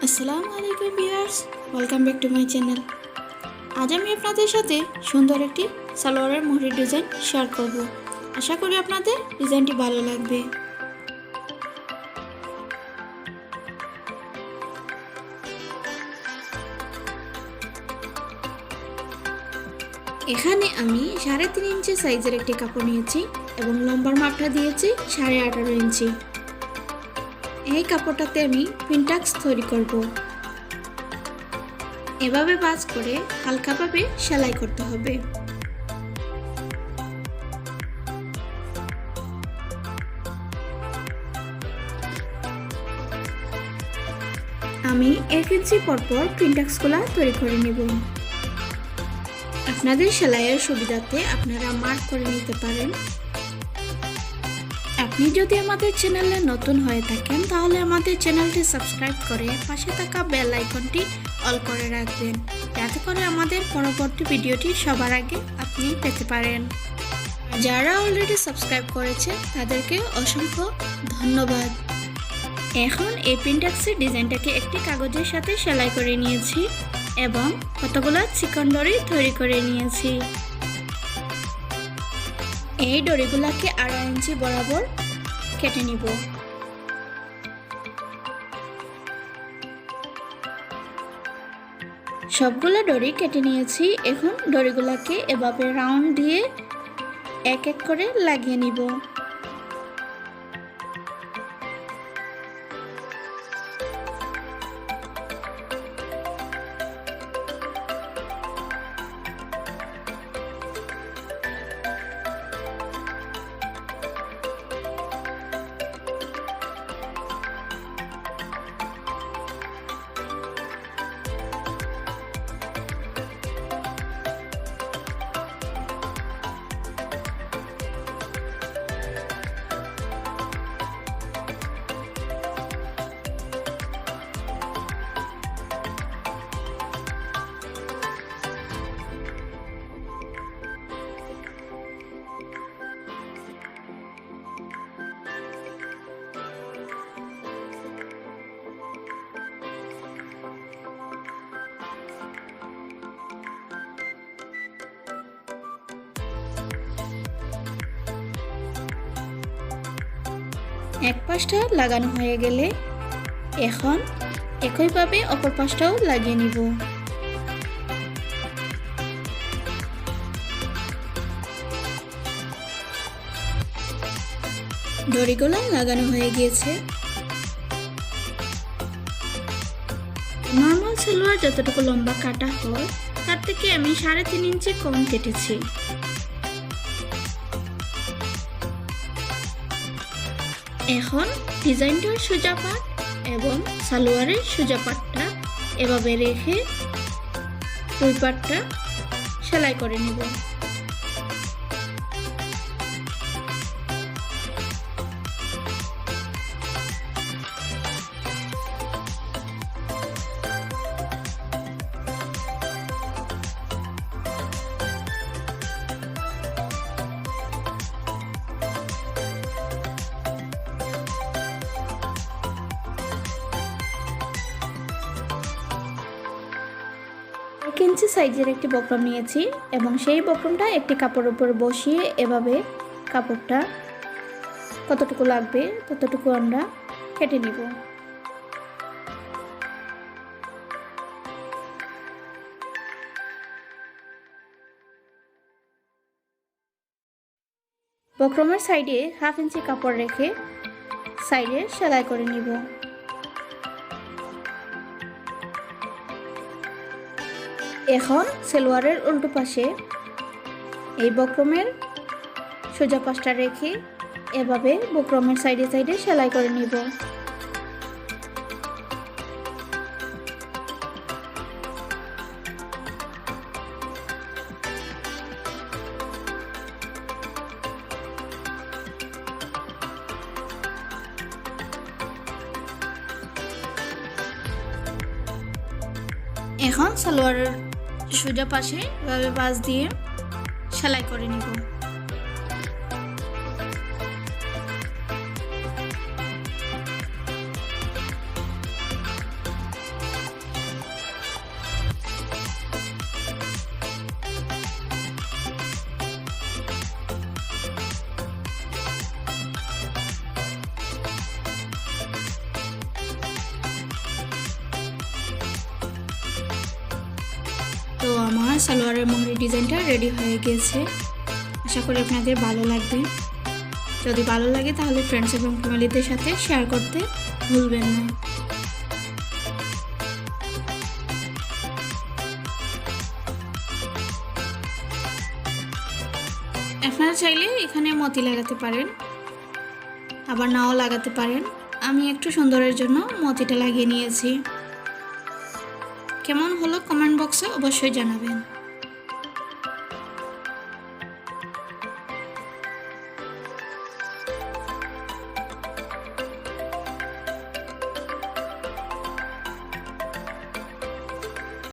আসসালামু আলাইকুম viewers, welcome back to my channel. আজ আমি আপনাদের সাথে সুন্দর একটি সালোয়ারের মোহরি ডিজাইন শেয়ার করব। আশা করি আপনাদের ডিজাইনটি ভালো লাগবে। এখানে আমি 3.5 ইঞ্চি সাইজের একটি কাপড় নিয়েছি এবং লম্বার মাপটা দিয়েছি 18.5 ইঞ্চি। এই কাপড়টাতে আমি পিনটাক্স তৈরি করব। এভাবে ভাঁজ করে হালকাভাবে সেলাই করতে হবে। আমি 1 ইঞ্চি পরপর পিনটাক্সগুলো তৈরি করে নেব। আপনাদের সেলাইয়ের সুবিধাতে আপনারা মার্ক করে নিতে পারেন। আপনি যদি আমাদের চ্যানেলে নতুন হয়ে থাকেন তাহলে আমাদের চ্যানেলটি সাবস্ক্রাইব করে পাশে থাকা বেল আইকনটি অল করে রাখবেন, যাতে করে আমাদের পরবর্তী ভিডিওটি সবার আগে আপনি পেতে পারেন। যারা অলরেডি সাবস্ক্রাইব করেছে তাদেরকে অসংখ্য ধন্যবাদ। এখন এই পিনটাক্সের ডিজাইনটাকে একটি কাগজের সাথে সেলাই করে নিয়েছি এবং কতগুলো চিকন দড়ি তৈরি করে নিয়েছি। এই দড়িগুলোকে 2.5 ইঞ্চি বরাবর কেটে নিব। সবগুলো দড়ি কেটে নিয়েছি। এখন দড়িগুলোকে এভাবে রাউন্ড দিয়ে এক এক করে লাগিয়ে নিব। এক পাশটা লাগানো হয়ে গেলে এখন একইভাবে অপর পাশটাও লাগিয়ে নিব। দড়িগুলো লাগানো হয়ে গিয়েছে। নর্মাল সালোয়ার যতটুকু লম্বা কাটা হয় তার থেকে আমি 3.5 ইঞ্চি কম কেটেছি। এখন ডিজাইনটার সোজা পাট এবং সালোয়ারের সোজা পাটটা এভাবে রেখে দুই পাটটা সেলাই করে নেব। এক ইঞ্চি সাইজের একটি বক্রম নিয়েছি এবং সেই বক্রমটা একটি কাপড়ের উপর বসিয়ে এভাবে কাপড়টা কতটুকু লাগবে ততটুকু আমরা কেটে নিব। বক্রমের সাইডে 1/2 ইঞ্চি কাপড় রেখে সাইডে সেলাই করে নিব। এখন সালোয়ারের উল্টো পাশে এই বক্রমের সোজা পাশটা রেখে এভাবে বক্রমের সাইডে সাইডে সেলাই করে নিব। এখন সালোয়ারের সোজা পাশে এভাবে ভাঁজ দিয়ে সেলাই করে নিব। আমার সালোয়ারের মোহরের ডিজাইনটা রেডি হয়ে গেছে। আশা করি আপনাদের ভালো লাগবে। যদি ভালো লাগে তাহলে ফ্রেন্ডস এবং ফ্যামিলিদের সাথে শেয়ার করতে ভুলবেন না। আপনারা চাইলে এখানে মতি লাগাতে পারেন, আবার নাও লাগাতে পারেন। আমি একটু সুন্দরের জন্য মতিটা লাগিয়ে নিয়েছি। কেমন হলো কমেন্ট বক্সে অবশ্যই জানাবেন।